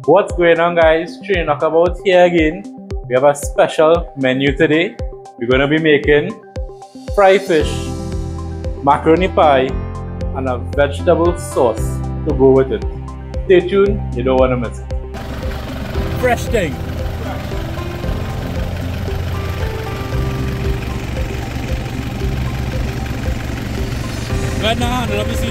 What's going on, guys? Trinistyle here again. We have a special menu today. We're going to be making fried fish, macaroni pie, and a vegetable sauce to go with it. Stay tuned, you don't want to miss it. Fresh thing. Right now, let me see.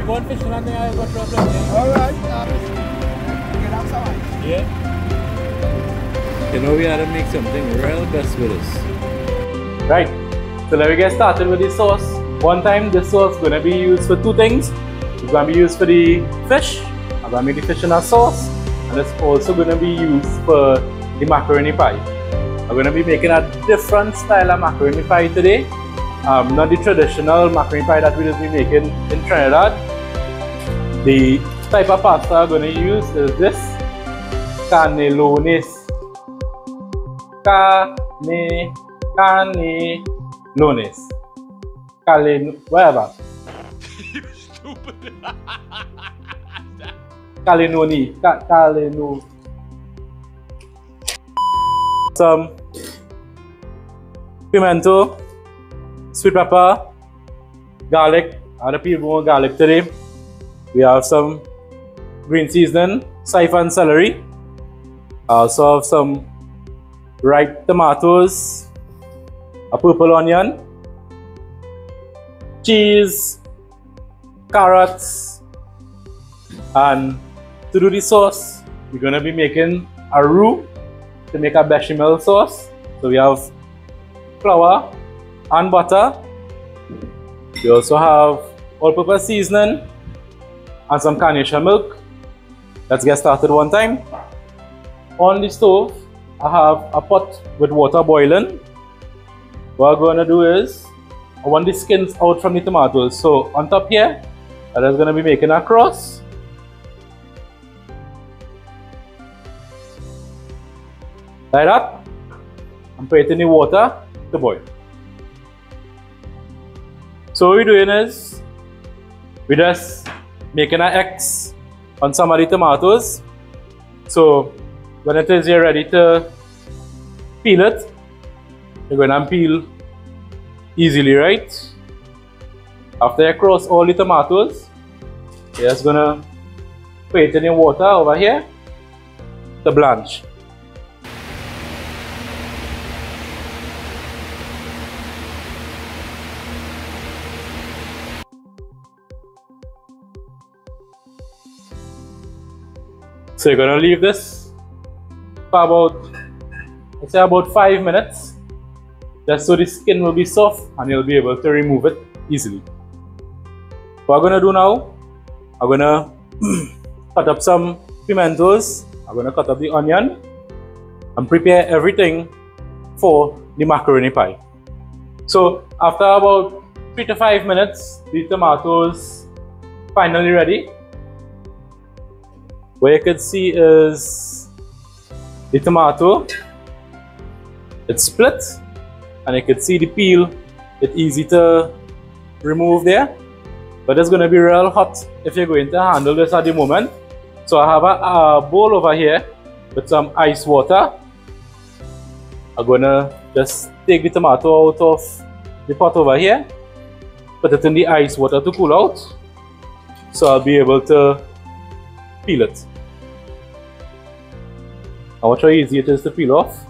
One fish and I think I got problem. Alright. Get outside. Yeah. You know we had to make something real best with this. Right. So let me get started with the sauce. One time this sauce is going to be used for two things. It's going to be used for the fish. I'm going to make the fish in a sauce. And it's also going to be used for the macaroni pie. I'm going to be making a different style of macaroni pie today. Not the traditional macaroni pie that we just be making in Trinidad. The type of pasta I'm going to use is this canelones. Whatever. You stupid. Caleno. Some pimento, sweet pepper, garlic. I had to peel more garlic today. We have some green seasoning, siphon celery. I also have some ripe tomatoes, a purple onion, cheese, carrots, and to do the sauce, we're going to be making a roux to make a bechamel sauce. So we have flour and butter. We also have all-purpose seasoning and some carnation milk. Let's get started one time. On the stove, I have a pot with water boiling. What I'm going to do is, I want the skins out from the tomatoes. So on top here, I'm just going to be making a cross. Like that. I'm putting the water to boil. So what we're doing is, we're just making an X on some of the tomatoes. So when it is you're ready to peel it, you're going to peel easily, right? After you cross all the tomatoes, you're just going to put it in the water over here to blanch. So you're going to leave this for about, let's say about 5 minutes, just so the skin will be soft and you'll be able to remove it easily. What I'm going to do now, I'm going to cut up some pimentos, I'm going to cut up the onion and prepare everything for the macaroni pie. So after about 3 to 5 minutes, the tomatoes finally ready. What you can see is the tomato, it's split, and you can see the peel. It's easy to remove there, but it's going to be real hot if you're going to handle this at the moment. So I have a bowl over here with some ice water. I'm going to just take the tomato out of the pot over here, put it in the ice water to cool out, so I'll be able to peel it. Now watch how easy it is to peel off.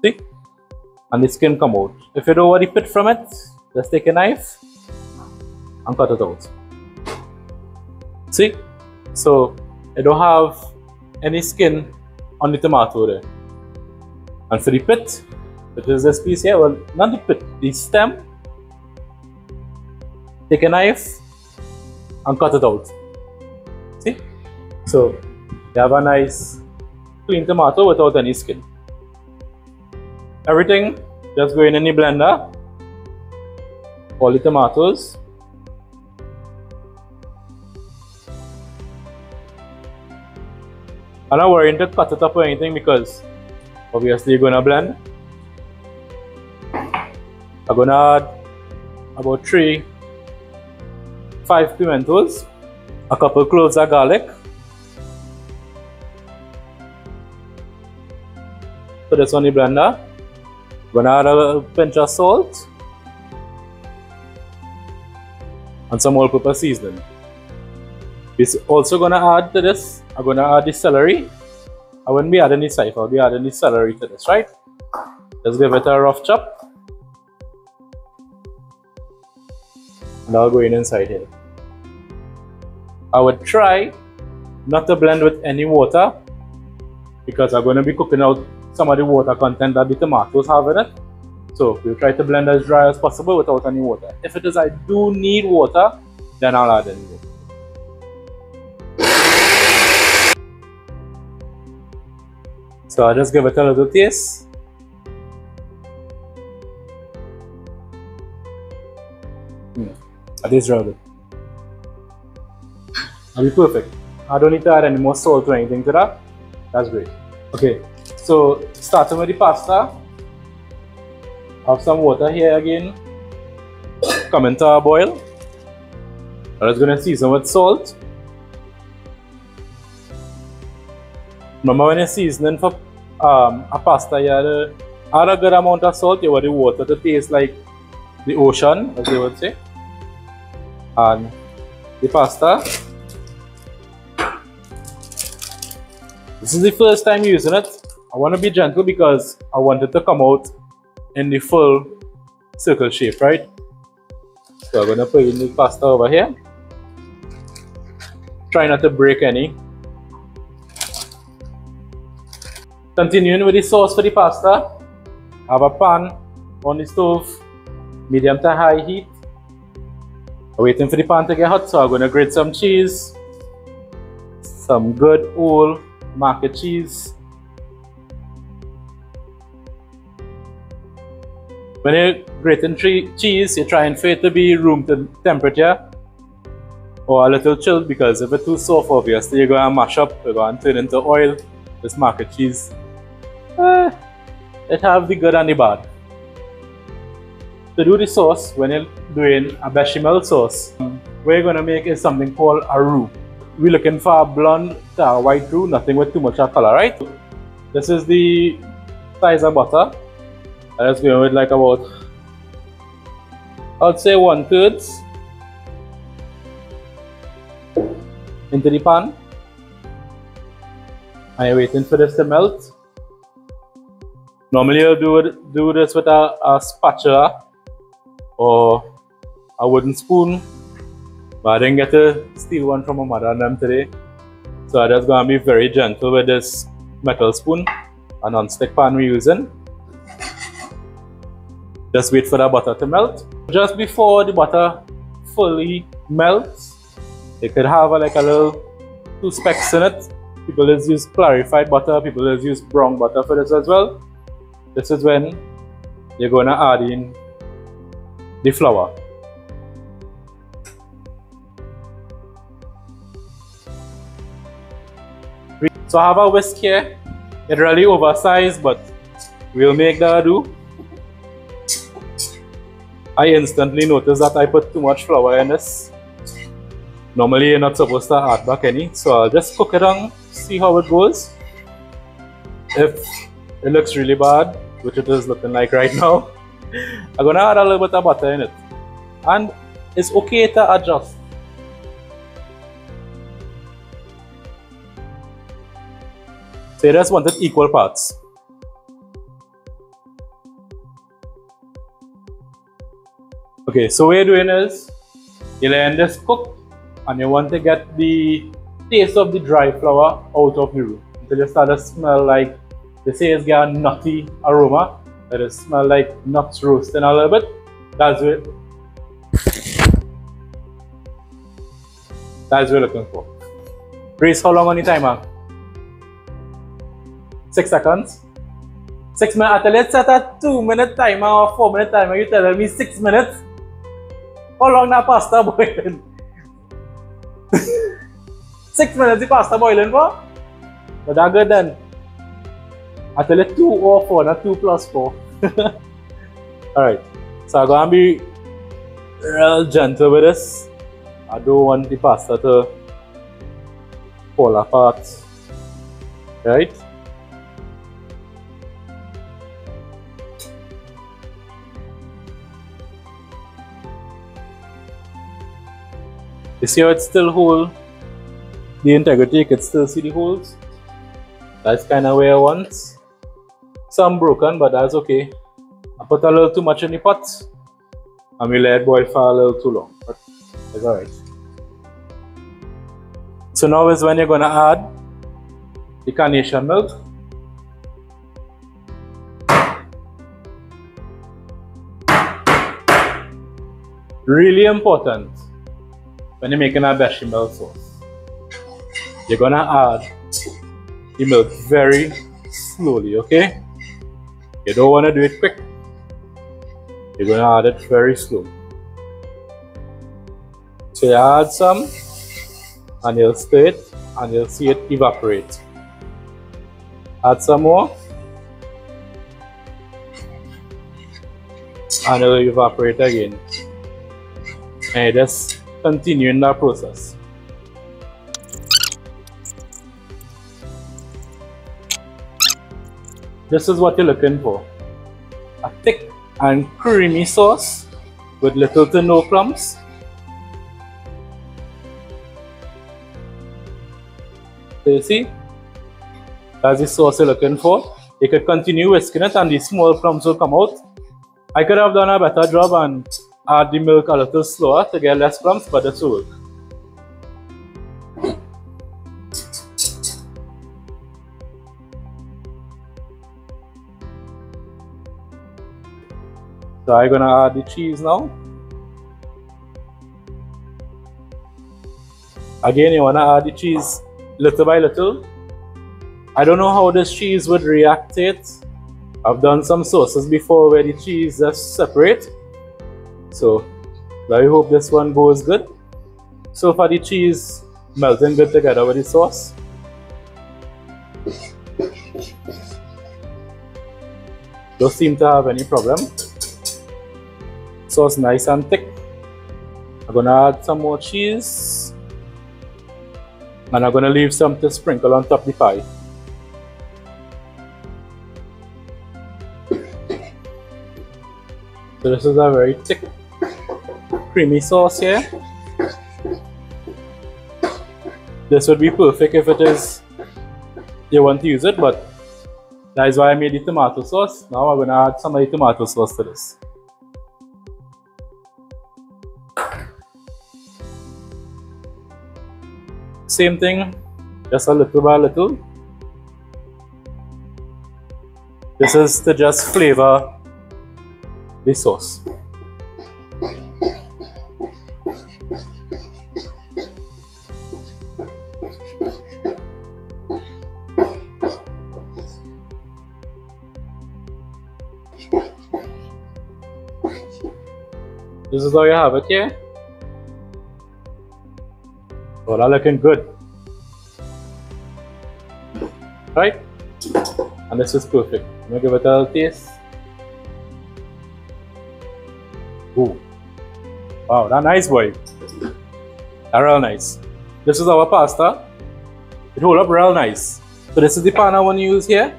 See? And the skin come out. If you don't want the pit from it, just take a knife and cut it out. See? So I don't have any skin on the tomato there. And for the pit, which is this piece here, well, not the pit, the stem, take a knife and cut it out. See? So you have a nice clean tomato without any skin. Everything just going in the blender. All the tomatoes. I'm not worrying to cut it up or anything because obviously you're gonna blend. I'm gonna add about 5 pimentos, a couple cloves of garlic. Put this on the blender. I'm gonna add a pinch of salt and some all-purpose seasoning. We're also gonna add to this, I'm gonna add the celery. I wouldn't be adding the cider, I'll be adding the celery to this, right? Let's give it a rough chop. And I'll go inside here. I would try not to blend with any water because I'm going to be cooking out some of the water content that the tomatoes have in it. So we'll try to blend as dry as possible without any water. If it is I do need water, then I'll add any water. So I'll just give it a little taste. That is really good. That'll be perfect. I don't need to add any more salt or anything to that. That's great. Okay, so starting with the pasta. I have some water here again. Coming to a boil. I'm just going to season with salt. Remember when you're seasoning for a pasta, you add a good amount of salt. You want the water to taste like the ocean, as they would say. And the pasta. This is the first time using it. I want to be gentle because I want it to come out in the full circle shape, right? So I'm going to put in the pasta over here. Try not to break any. Continuing with the sauce for the pasta. I have a pan on the stove, medium to high heat. I'm waiting for the pan to get hot, so I'm going to grate some cheese, some good old market cheese. When you're grating cheese, you're trying for it to be room temperature or a little chilled, because if it's too soft, obviously you're going to mash up, you're going to turn into oil. This market cheese, it have the good and the bad. To do the sauce, when you're doing a bechamel sauce, what you're going to make is something called a roux. We're looking for a blonde to a white roux, nothing with too much of color, right? This is the size of butter. I'm just going with like about, I'd say 1/3 into the pan. And you're waiting for this to melt. Normally you'll do this with a spatula or a wooden spoon, but I didn't get to steal one from my mother and them today, so I'm just gonna be very gentle with this metal spoon, a non-stick pan we're using. Just wait for the butter to melt. Just before the butter fully melts, you could have like a little 2 specks in it. People just use clarified butter, people just use brown butter for this as well. This is when you're gonna add in the flour. So I have a whisk here. It's really oversized, but we'll make that do. I instantly noticed that I put too much flour in this. Normally you're not supposed to add back any, so I'll just cook it on, see how it goes. If it looks really bad, which it is looking like right now, I'm gonna add a little bit of butter in it. And it's okay to adjust. So you just want it equal parts. Okay, so what you're doing is, you're letting this cook, and you want to get the taste of the dry flour out of the roux until you start to smell like, they say it's got a nutty aroma, that it smells like nuts roasting a little bit. That's what we're looking for. Grace, how long on the timer? 6 seconds? 6 minutes? I tell you, it's at a 2-minute timer or 4-minute timer. You're telling me 6 minutes? How long that pasta boiling? 6 minutes the pasta boiling for? But that's good then. I tell you 2 or 4, not 2 plus 4. Alright, so I'm going to be real gentle with this. I don't want the pasta to fall apart. Right? You see how it still holds the integrity, you can still see the holes. That's kind of where I want. Some broken, but that's okay. I put a little too much in the pot and we let it boil for a little too long, but it's alright. So now is when you're going to add the carnation milk. Really important when you're making a bechamel sauce. You're going to add the milk very slowly, okay? You don't want to do it quick. You're going to add it very slowly. So you add some and you'll stir it and you'll see it evaporate. Add some more and it'll evaporate again. And you just continue in that process. This is what you're looking for. A thick and creamy sauce with little to no clumps. So you see, that's the sauce you're looking for. You could continue whisking it and the small clumps will come out. I could have done a better job and add the milk a little slower to get less clumps, but this will work. So I'm gonna add the cheese now. Again, you wanna add the cheese little by little. I don't know how this cheese would react to it. I've done some sauces before where the cheese just separate. So I hope this one goes good. So far the cheese melting good together with the sauce. Don't seem to have any problem. Sauce nice and thick. I'm gonna add some more cheese. And I'm gonna leave some to sprinkle on top of the pie. So this is a very thick, creamy sauce here. This would be perfect if it is you want to use it, but that is why I made the tomato sauce. Now I'm gonna add some of the tomato sauce to this. Same thing, just a little by little. This is to just flavor the sauce. This is how you have it here. Oh, that's looking good. Right? And this is perfect. I'm gonna give it a little taste. Ooh. Wow, that's nice, boy. That's real nice. This is our pasta. It hold up real nice. So this is the pan I want to use here.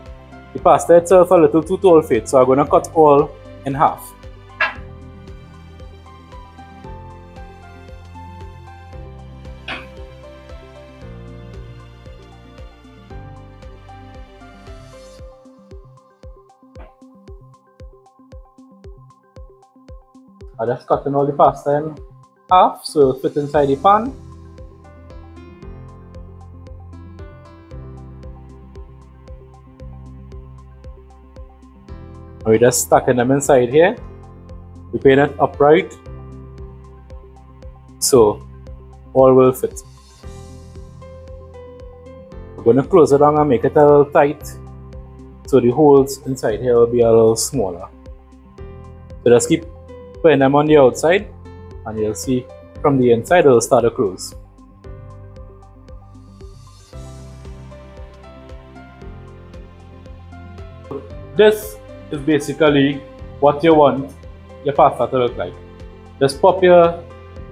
The pasta itself a little too tall for it, so I'm gonna cut all in half. I just cut all the pasta in half so it'll fit inside the pan. And we're just stacking them inside here. We're putting it upright so all will fit. We're going to close it down and make it a little tight so the holes inside here will be a little smaller. So just keep putting them on the outside and you'll see from the inside it'll start to close. This is basically what you want your pasta to look like. Just pop your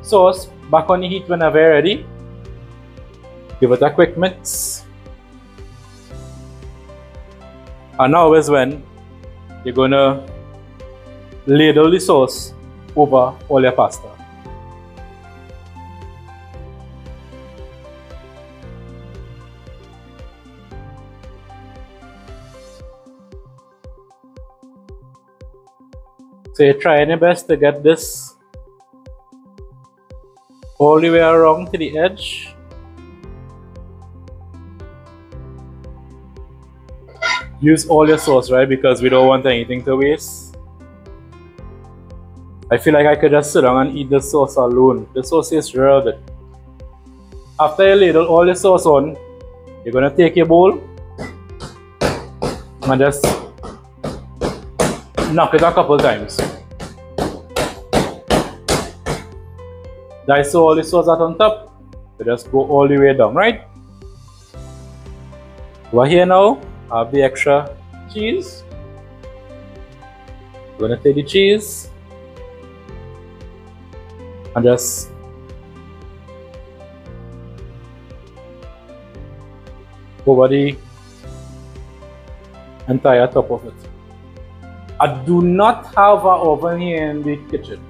sauce back on the heat whenever you're ready. Give it a quick mix. And now is when you're gonna ladle the sauce over all your pasta. So you're trying your best to get this all the way around to the edge. Use all your sauce, right? Because we don't want anything to waste. I feel like I could just sit down and eat the sauce alone. The sauce is real good. After you ladle all your sauce on, you're gonna take your bowl and just knock it a couple times. Dice all the sauce out on top. So just go all the way down, right? Over here now, I have the extra cheese. I'm gonna take the cheese and just over the entire top of it. I do not have an oven here in the kitchen,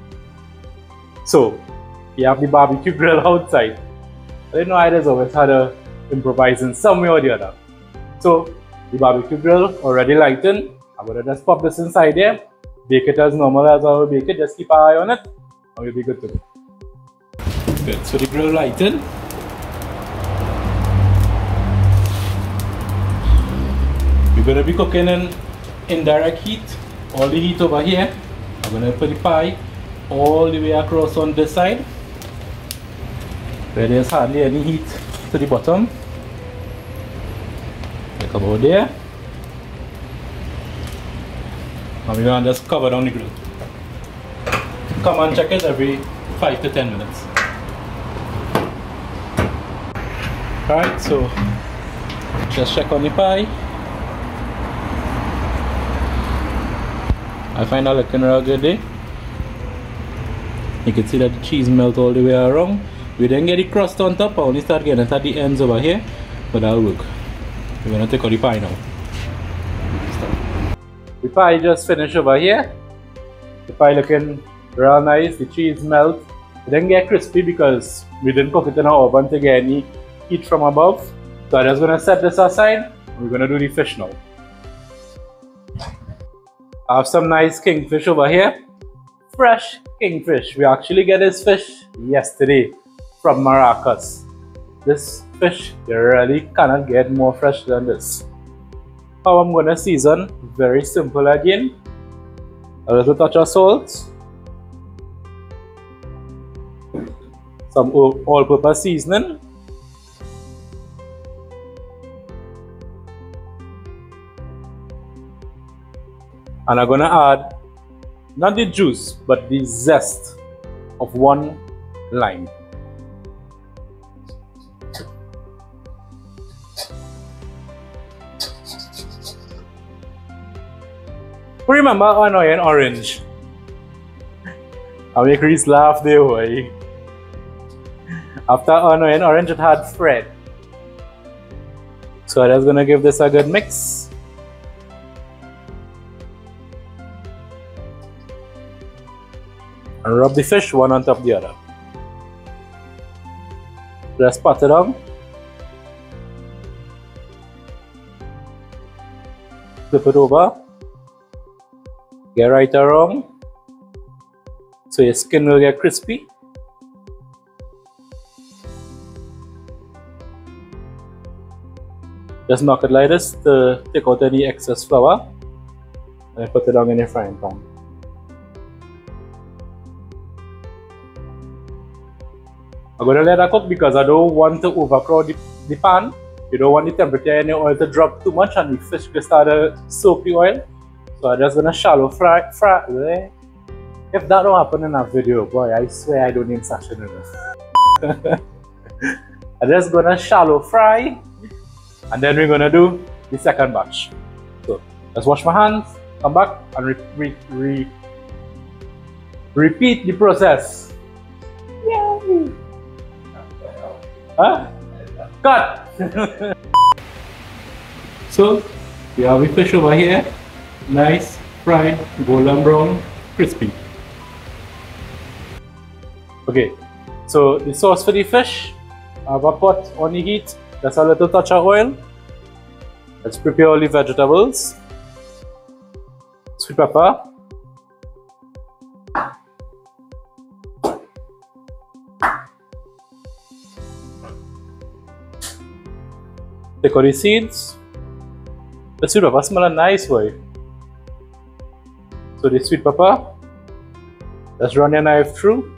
so you have the barbecue grill outside. I didn't know I just always had to improvise in some way or the other. So the barbecue grill already lightened. I'm gonna just pop this inside there, bake it as normal as I would bake it. Just keep an eye on it, and we'll be good to go. Good. So the grill lightened. We're gonna be cooking in indirect heat. All the heat over here. I'm gonna put the pie all the way across on this side, where there's hardly any heat to the bottom. Like about there. And we're gonna just cover down the grill. Come and check it every 5 to 10 minutes. Alright, so just check on the pie. I find that looking real good there. You can see that the cheese melt all the way around. We didn't get the crust on top, I only start getting it at the ends over here, but that'll work. We're gonna take out the pie now. The pie just finished over here. The pie looking real nice, the cheese melt. It didn't get crispy because we didn't cook it in our oven to get any heat from above. So I'm just gonna set this aside. We're gonna do the fish now. I have some nice kingfish over here. Fresh kingfish. We actually get this fish yesterday from Maracas. This fish, you really cannot get more fresh than this. How I'm gonna season, very simple again. A little touch of salt, some all-purpose seasoning, and I'm gonna add not the juice but the zest of 1 lime. Remember onion orange? I make Reese laugh there, boy. After onion orange, it had Fred. So I'm just gonna give this a good mix. And rub the fish one on top of the other. Just pat it on. Flip it over. Get right around so your skin will get crispy. Just knock it like this to take out any excess flour and put it on in your frying pan. I'm going to let that cook because I don't want to overcrowd the pan. You don't want the temperature in the oil to drop too much and the fish can start to soak the oil. So I'm just gonna shallow fry. If that don't happen in a video, boy, I swear I don't need sachet enough. I'm just gonna shallow fry, and then we're gonna do the second batch. So Let's wash my hands, come back, and repeat the process. Yay! Huh? Cut! So, we have the fish over here. Nice, fried, golden brown, crispy. Okay, so the sauce for the fish, I have a pot on the heat. Just a little touch of oil. Let's prepare all the vegetables. Sweet pepper. Take out the seeds. The sweet pepper smells nice, boy. So the sweet pepper, just run your knife through.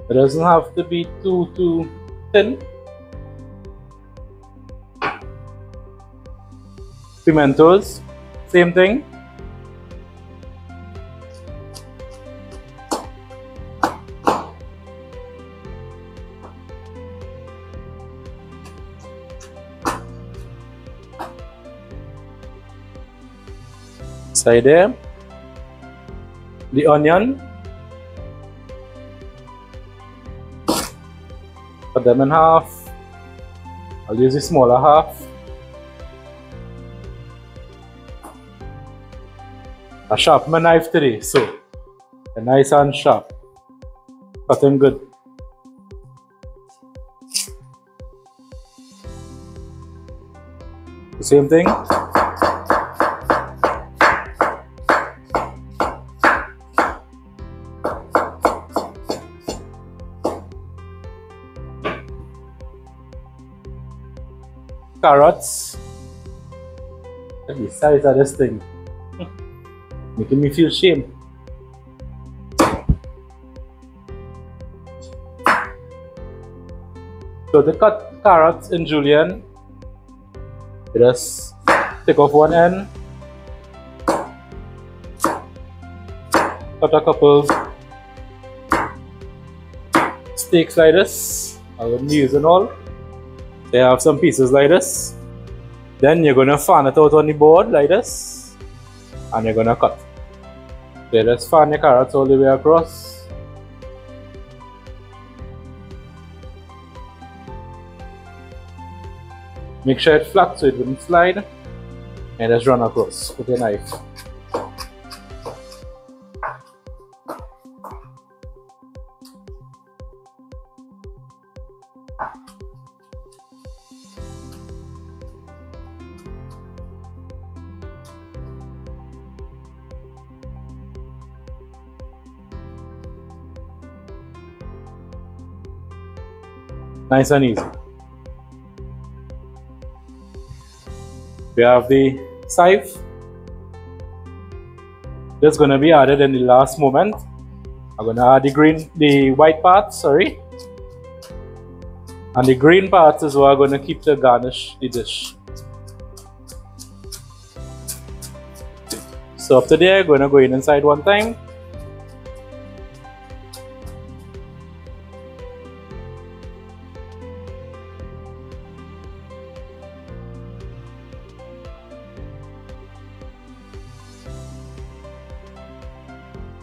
It doesn't have to be too thin. Pimentos, same thing. Side there. The onion. Cut them in half. I'll use the smaller half. I sharpen my knife today, so they're nice and sharp. Cut them good. The same thing. Carrots. Look at the size of this thing. Making me feel shame. So to cut carrots in julienne, you just take off one end, cut a couple steaks like this. I wouldn't use it all. They have some pieces like this. Then you're gonna fan it out on the board like this, and you're gonna cut. So just fan your carrots all the way across. Make sure it's flat so it wouldn't slide, and just run across with your knife. Nice and easy. We have the scythe. This is going to be added in the last moment. I'm going to add the white parts, sorry. And the green parts is what I'm going to keep to garnish the dish. So after there, I'm going to go inside one time.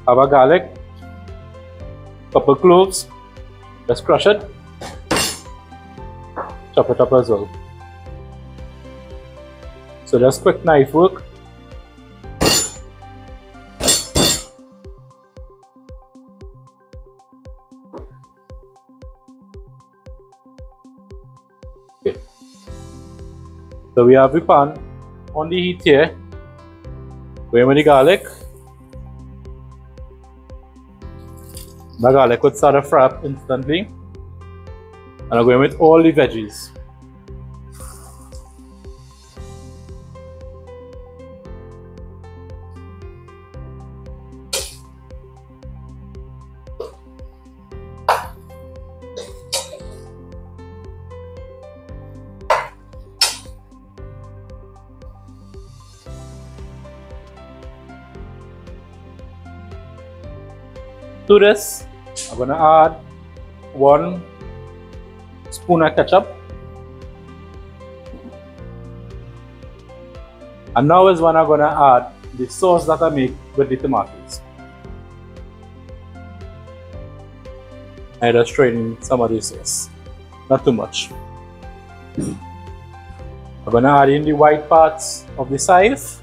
Have a garlic, couple cloves, just crush it, chop it up as well. So just quick knife work. Okay. So we have the pan on the heat here, going with the garlic. My garlic would start to fry up instantly, and I'm going with all the veggies. To this, I'm gonna add 1 spoon of ketchup. And now is when I'm gonna add the sauce that I make with the tomatoes. I just strain some of this sauce, not too much. I'm gonna add in the white parts of the slice.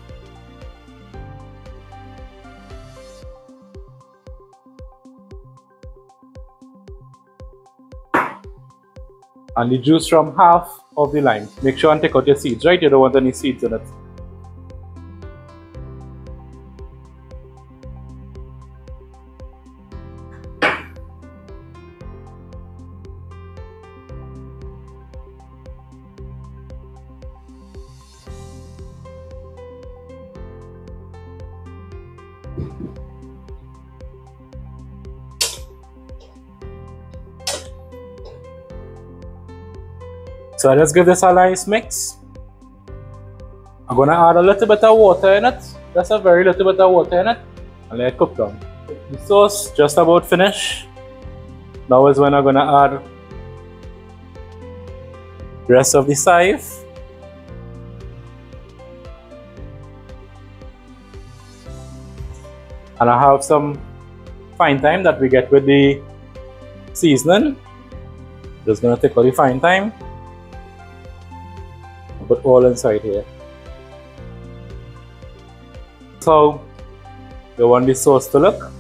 And the juice from half of the lime. Make sure and take out your seeds, right? You don't want any seeds in it. So let's give this a nice mix. I'm gonna add a little bit of water in it, just a very little bit of water in it, and let it cook down. The sauce just about finished. Now is when I'm gonna add the rest of the slice. And I have some fine thyme that we get with the seasoning. Just gonna take all the fine thyme. Put all inside here. So you want the sauce to look.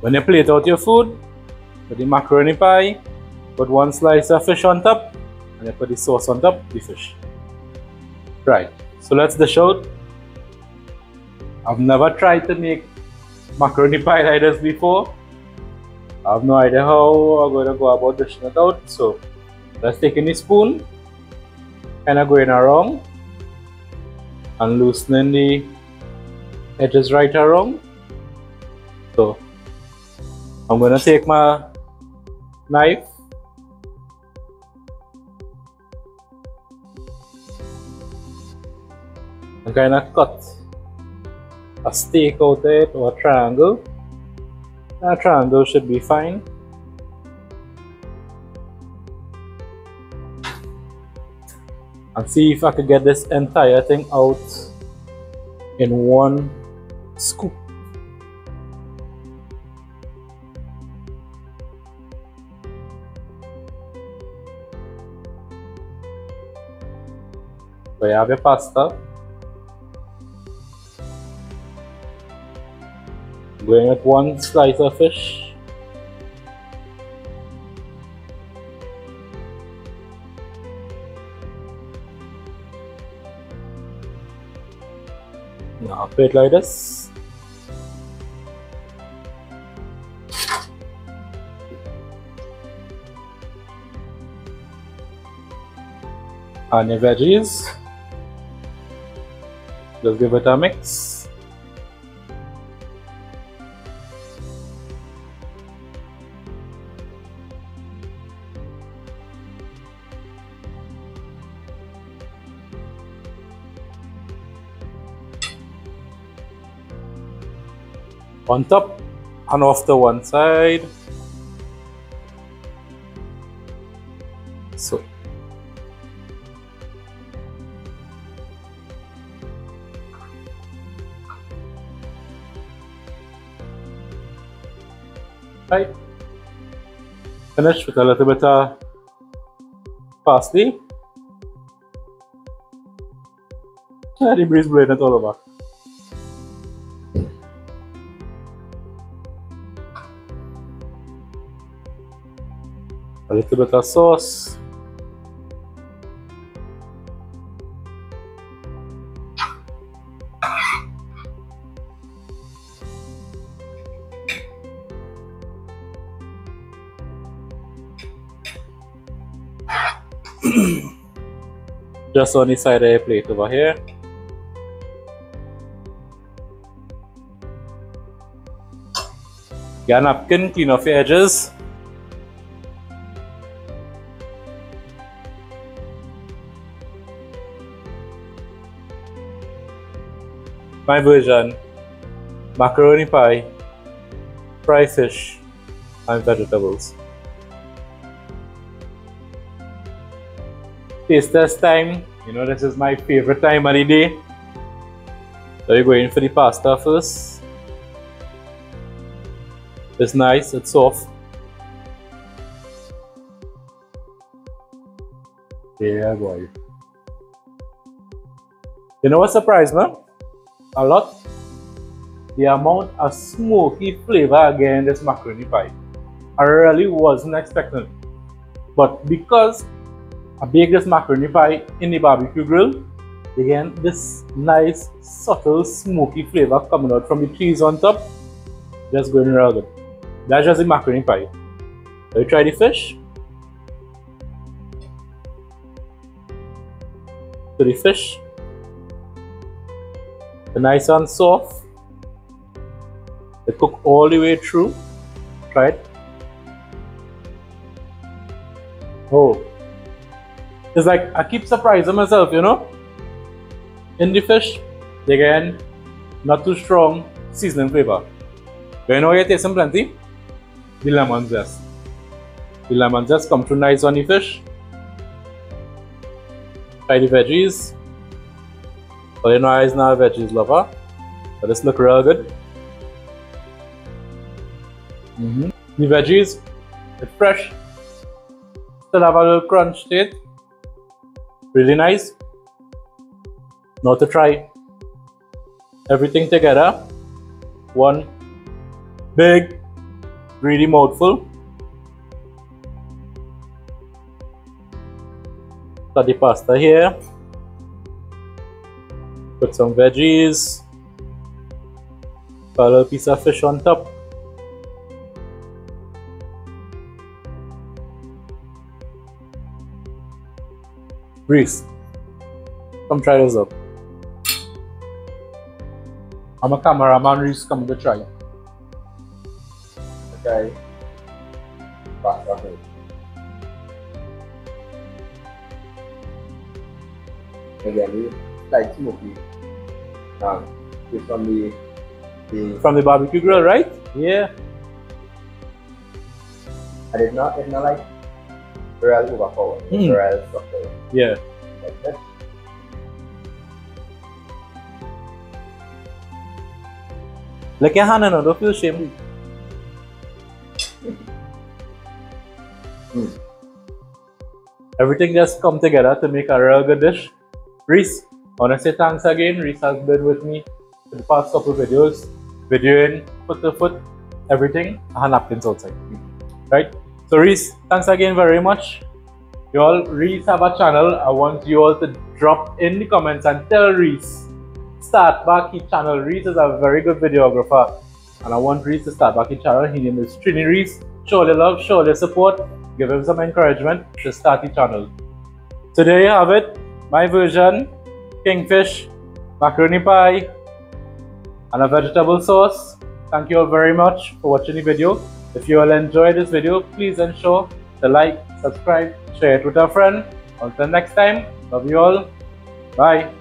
When you plate out your food, put the macaroni pie, put 1 slice of fish on top, and you put the sauce on top, the fish. Right, so let's dish out. I've never tried to make macaroni pie like this before. I have no idea how I'm going to go about dishing it out, so let's take in the spoon, kind of going around and loosening the edges right around. So I'm going to take my knife and kind of cut a steak out of it, or a triangle. A triangle should be fine. And see if I could get this entire thing out in 1 scoop. So you have your pasta. Going with 1 slice of fish. Now put it like this. And your veggies. Just give it a mix. On top and off the one side. So right, finish with a little bit of parsley. And the breeze blowing it all over. A little bit of sauce. Just on the side of the plate over here. Get a napkin, clean off your edges. My version macaroni pie, fried fish, and vegetables. Taste test time. You know, this is my favorite time of the day. So you're going for the pasta first. It's nice, it's soft. Yeah, boy. You know what surprised me? A lot? The amount of smoky flavor again in this macaroni pie. I really wasn't expecting it. But because I baked this macaroni pie in the barbecue grill, again, this nice, subtle, smoky flavor coming out from the cheese on top. Just going real good. That's just the macaroni pie. So you try the fish. So the fish. The nice and soft. They cook all the way through. Try it. Oh. It's like I keep surprising myself, you know. In the fish, again, not too strong seasoning flavor. But you know what you taste plenty? The lemon zest. The lemon zest come through nice on the fish. Try the veggies. But you know I is not a veggies lover. But this look real good. The veggies, it's fresh. Still have a little crunch to it. Really nice. Now to try everything together. One big, greedy mouthful. Got the pasta here. Put some veggies. Got a little piece of fish on top. Reese, come try this up. I'm a cameraman, Reese, come to try. Okay. Again, we like smoky. It's from the barbecue grill, right? Yeah. And it's not like real overpowered. It's real subtle. Yeah. Like that. Like your hand, no, don't feel shame. Everything just come together to make a real good dish. Reese, I want to say thanks again. Reese has been with me for the past couple of videos, videoing foot to foot, everything, and napkins outside. Right? So Reese, thanks again very much. You all, Reese have a channel. I want you all to drop in the comments and tell Reese, start back his channel. Reese is a very good videographer, and I want Reese to start back his channel. His name is Trini Reese. Show the love, show the support, give him some encouragement to start the channel. So there you have it, my version, kingfish, macaroni pie, and a vegetable sauce. Thank you all very much for watching the video. If you all enjoyed this video, please ensure to like, subscribe, share it with a friend. Until next time, love you all. Bye.